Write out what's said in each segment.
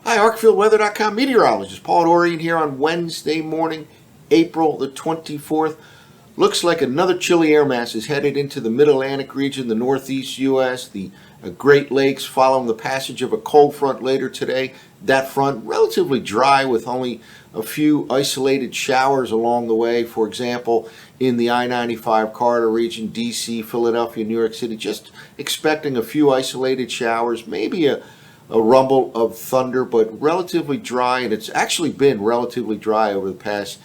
Hi, ArcfieldWeather.com meteorologist Paul Dorian here on Wednesday morning, April the 24th. Looks like another chilly air mass is headed into the mid-Atlantic region, the northeast U.S., the Great Lakes, following the passage of a cold front later today. That front relatively dry with only a few isolated showers along the way. For example, in the I-95 corridor region, D.C., Philadelphia, New York City, just expecting a few isolated showers, maybe a rumble of thunder, but relatively dry, and it's actually been relatively dry over the past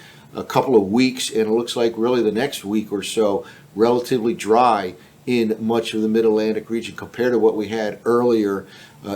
couple of weeks, and it looks like really the next week or so relatively dry in much of the mid-Atlantic region compared to what we had earlier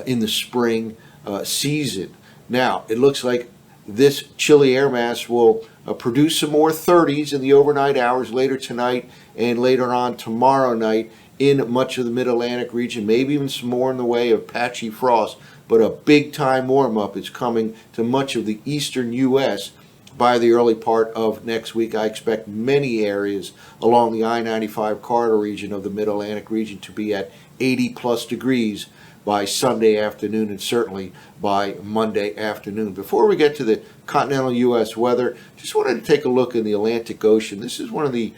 in the spring season. Now, it looks like this chilly air mass will produce some more 30s in the overnight hours later tonight and later on tomorrow night in much of the mid-Atlantic region, maybe even some more in the way of patchy frost, but a big-time warm-up is coming to much of the eastern U.S. by the early part of next week. I expect many areas along the I-95 corridor region of the mid-Atlantic region to be at 80-plus degrees by Sunday afternoon and certainly by Monday afternoon. Before we get to the continental U.S. weather, just wanted to take a look in the Atlantic Ocean. This is one of the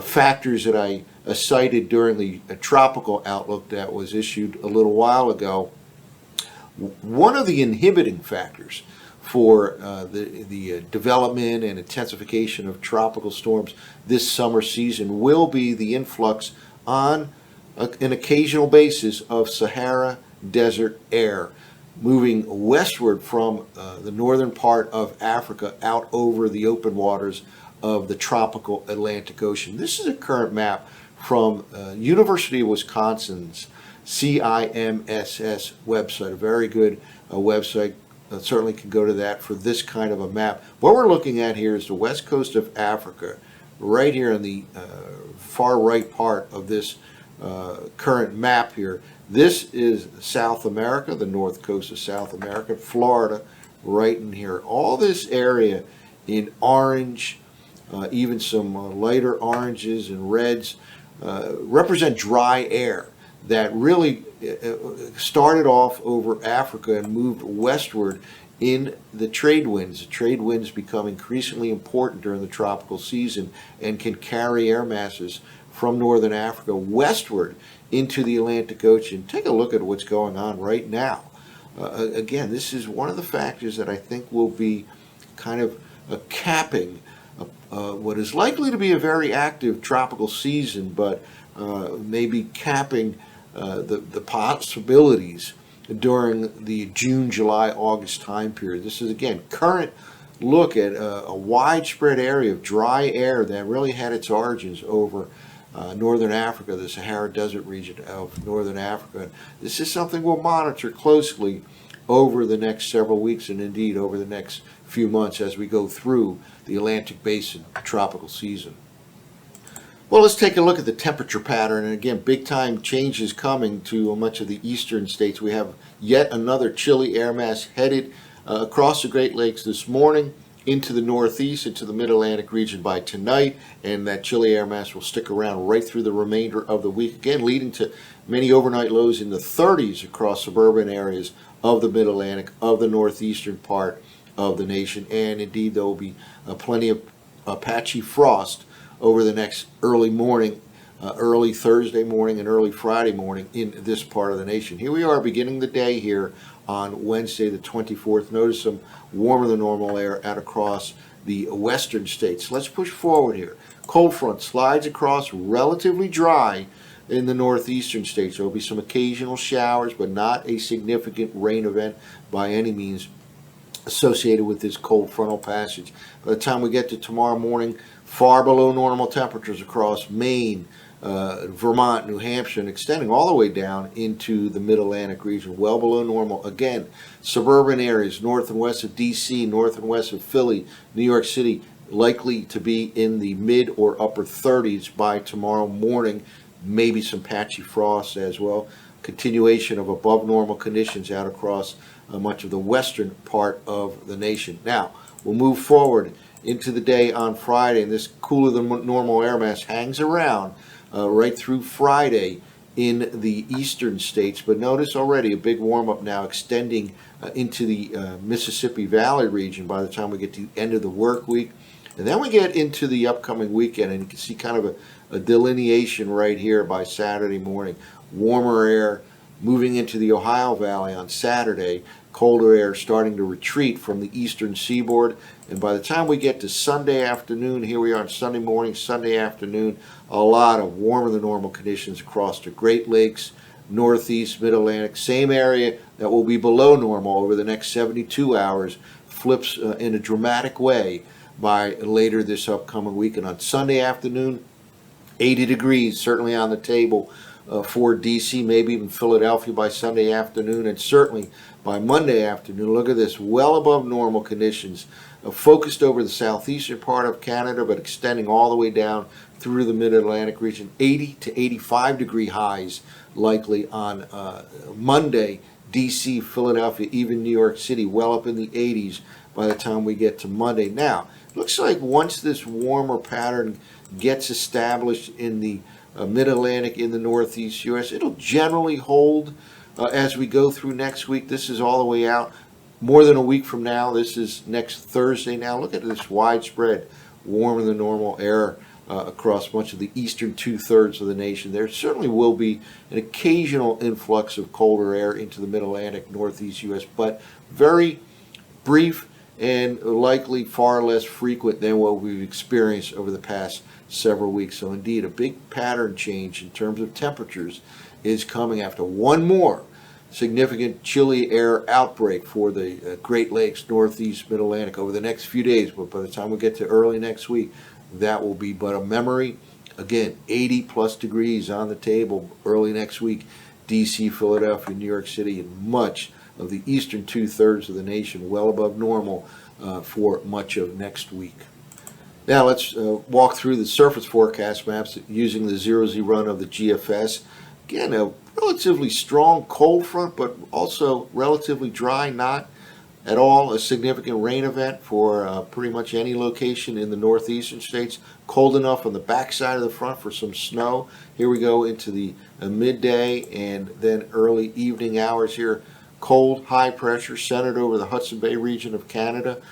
factors that I cited during the tropical outlook that was issued a little while ago. One of the inhibiting factors for the development and intensification of tropical storms this summer season will be the influx on an occasional basis of Sahara Desert air moving westward from the northern part of Africa out over the open waters of the tropical Atlantic Ocean. This is a current map from University of Wisconsin's CIMSS website, a very good website. Certainly can go to that for this kind of a map. What we're looking at here is the west coast of Africa, right here in the far right part of this current map here. This is South America, the north coast of South America, Florida, right in here. All this area in orange, even some lighter oranges and reds, represent dry air that really started off over Africa and moved westward in the trade winds. The trade winds become increasingly important during the tropical season and can carry air masses from northern Africa westward into the Atlantic Ocean. Take a look at what's going on right now. Again, this is one of the factors that I think will be kind of capping what is likely to be a very active tropical season, but maybe capping the possibilities during the June, July, August time period. This is, again, current look at a widespread area of dry air that really had its origins over northern Africa, the Sahara Desert region of northern Africa. This is something we'll monitor closely over the next several weeks and indeed over the next few months as we go through the Atlantic Basin tropical season. Well, let's take a look at the temperature pattern, and again, big time changes coming to much of the eastern states. We have yet another chilly air mass headed across the Great Lakes this morning into the northeast, into the mid-Atlantic region by tonight, and that chilly air mass will stick around right through the remainder of the week, again leading to many overnight lows in the 30s across suburban areas of the mid-Atlantic, of the northeastern part of the nation, and indeed there will be plenty of patchy frost over the next early morning, early Thursday morning and early Friday morning in this part of the nation. Here we are beginning the day here on Wednesday the 24th. Notice some warmer than normal air out across the western states. Let's push forward here. Cold front slides across, relatively dry in the northeastern states. There will be some occasional showers, but not a significant rain event by any means associated with this cold frontal passage. By the time we get to tomorrow morning, far below normal temperatures across Maine, Vermont, New Hampshire, and extending all the way down into the mid-Atlantic region, well below normal. Again, suburban areas north and west of D.C., north and west of Philly, New York City, likely to be in the mid or upper 30s by tomorrow morning. Maybe some patchy frost as well. Continuation of above normal conditions out across much of the western part of the nation. Now, we'll move forward into the day on Friday, and this cooler than normal air mass hangs around right through Friday in the eastern states. But notice already a big warm-up now extending into the Mississippi Valley region by the time we get to the end of the work week. And then we get into the upcoming weekend, and you can see kind of a delineation right here by Saturday morning. Warmer air moving into the Ohio Valley on Saturday, colder air starting to retreat from the eastern seaboard. And by the time we get to Sunday afternoon, here we are on Sunday morning, Sunday afternoon, a lot of warmer than normal conditions across the Great Lakes, Northeast, Mid-Atlantic, same area that will be below normal over the next 72 hours, flips in a dramatic way by later this upcoming week. And on Sunday afternoon, 80 degrees certainly on the table for DC, maybe even Philadelphia by Sunday afternoon, and certainly by Monday afternoon. Look at this, well above normal conditions, focused over the southeastern part of Canada, but extending all the way down through the Mid-Atlantic region. 80 to 85 degree highs likely on Monday. DC, Philadelphia, even New York City, well up in the 80s by the time we get to Monday. Now, looks like once this warmer pattern gets established in the Mid-Atlantic, in the Northeast U.S., it'll generally hold as we go through next week. This is all the way out more than a week from now. This is next Thursday now. Look at this widespread warmer than normal air across much of the eastern two-thirds of the nation. There certainly will be an occasional influx of colder air into the Mid-Atlantic, Northeast U.S., but very brief and likely far less frequent than what we've experienced over the past several weeks. So indeed, a big pattern change in terms of temperatures is coming after one more significant chilly air outbreak for the Great Lakes, Northeast, Mid-Atlantic over the next few days. But by the time we get to early next week, that will be but a memory. Again, 80 plus degrees on the table early next week. DC, Philadelphia, New York City, and much of the eastern two-thirds of the nation well above normal for much of next week. Now let's walk through the surface forecast maps using the 0Z run of the GFS. Again, a relatively strong cold front, but also relatively dry, not at all a significant rain event for pretty much any location in the northeastern states. Cold enough on the backside of the front for some snow. Here we go into the midday and then early evening hours here. Cold, high pressure centered over the Hudson Bay region of Canada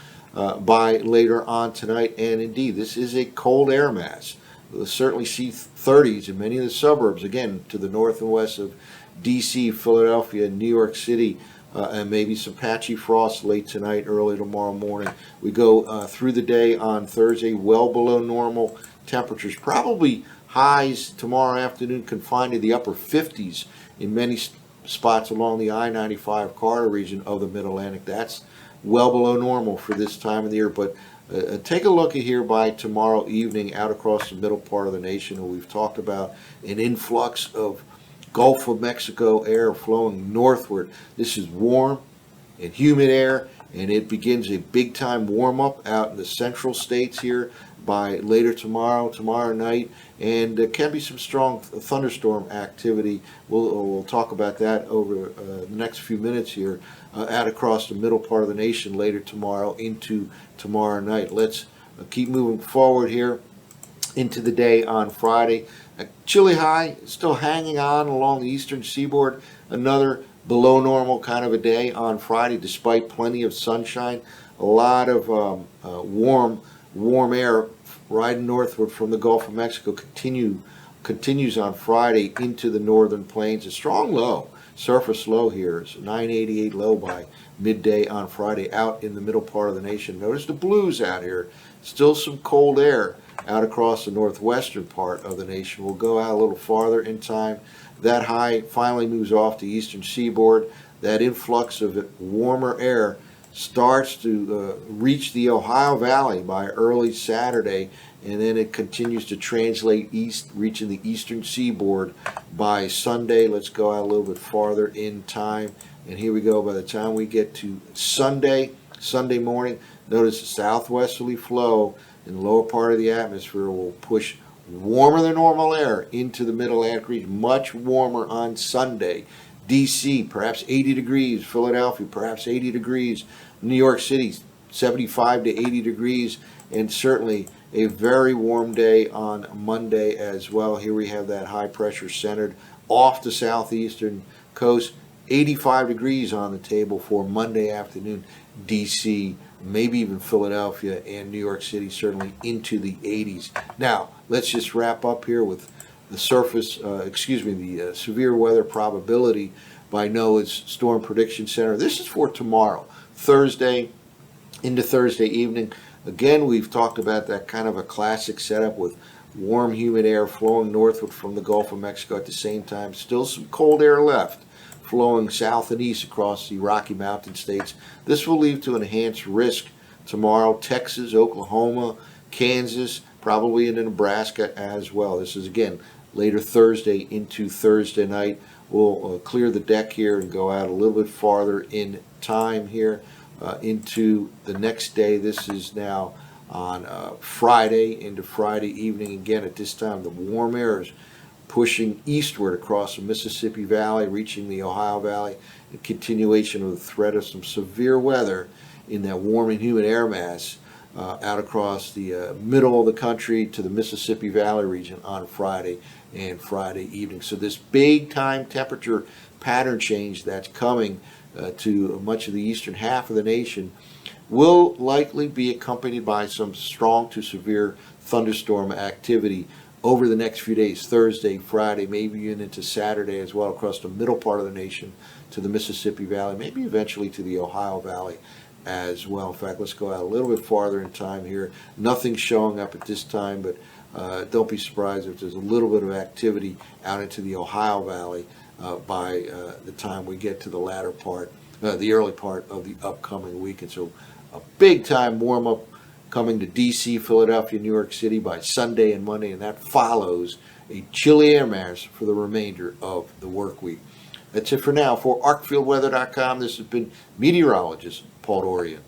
by later on tonight. And indeed, this is a cold air mass. We'll certainly see 30s in many of the suburbs, again, to the north and west of DC, Philadelphia, New York City, and maybe some patchy frost late tonight, early tomorrow morning. We go through the day on Thursday, well below normal temperatures. Probably highs tomorrow afternoon confined to the upper 50s in many spots along the I-95 corridor region of the Mid-Atlantic. That's well below normal for this time of the year. But take a look at here by tomorrow evening out across the middle part of the nation. We've talked about an influx of Gulf of Mexico air flowing northward. This is warm and humid air, and it begins a big-time warm-up out in the central states here by later tomorrow night, and there can be some strong thunderstorm activity. We'll talk about that over the next few minutes here out across the middle part of the nation later tomorrow into tomorrow night. Let's keep moving forward here into the day on Friday. A chilly high still hanging on along the eastern seaboard. Another below normal kind of a day on Friday despite plenty of sunshine. A lot of warm air riding northward from the Gulf of Mexico continues on Friday into the northern plains. A strong low, surface low here is 988 low by midday on Friday out in the middle part of the nation. Notice the blues out here. Still some cold air out across the northwestern part of the nation. We'll go out a little farther in time. That high finally moves off the eastern seaboard. That influx of warmer air starts to reach the Ohio Valley by early Saturday, and then it continues to translate east, reaching the eastern seaboard by Sunday. Let's go out a little bit farther in time, and here we go. By the time we get to Sunday morning, notice the southwesterly flow in the lower part of the atmosphere will push warmer than normal air into the Mid-Atlantic region, much warmer on Sunday. DC, perhaps 80 degrees. Philadelphia, perhaps 80 degrees. New York City, 75 to 80 degrees. And certainly a very warm day on Monday as well. Here we have that high pressure centered off the southeastern coast. 85 degrees on the table for Monday afternoon. DC, maybe even Philadelphia and New York City, certainly into the 80s. Now, let's just wrap up here with the severe weather probability by NOAA's Storm Prediction Center. This is for tomorrow, Thursday into Thursday evening. Again, we've talked about that kind of a classic setup with warm, humid air flowing northward from the Gulf of Mexico at the same time. Still some cold air left flowing south and east across the Rocky Mountain states. This will lead to enhanced risk tomorrow. Texas, Oklahoma, Kansas, probably into Nebraska as well. This is, again, later Thursday into Thursday night. We'll clear the deck here and go out a little bit farther in time here into the next day. This is now on Friday into Friday evening. Again, at this time, the warm air is pushing eastward across the Mississippi Valley, reaching the Ohio Valley, a continuation of the threat of some severe weather in that warm and humid air mass out across the middle of the country to the Mississippi Valley region on Friday and Friday evening. So this big time temperature pattern change that's coming to much of the eastern half of the nation will likely be accompanied by some strong to severe thunderstorm activity over the next few days, Thursday, Friday, maybe even into Saturday as well, across the middle part of the nation to the Mississippi Valley, maybe eventually to the Ohio Valley as well. In fact, let's go out a little bit farther in time here. Nothing's showing up at this time, but don't be surprised if there's a little bit of activity out into the Ohio Valley by the time we get to the latter part, the early part of the upcoming weekend. So a big time warm up coming to DC, Philadelphia, New York City by Sunday and Monday, and that follows a chilly air mass for the remainder of the work week. That's it for now. For ArcfieldWeather.com, this has been meteorologist Paul Dorian.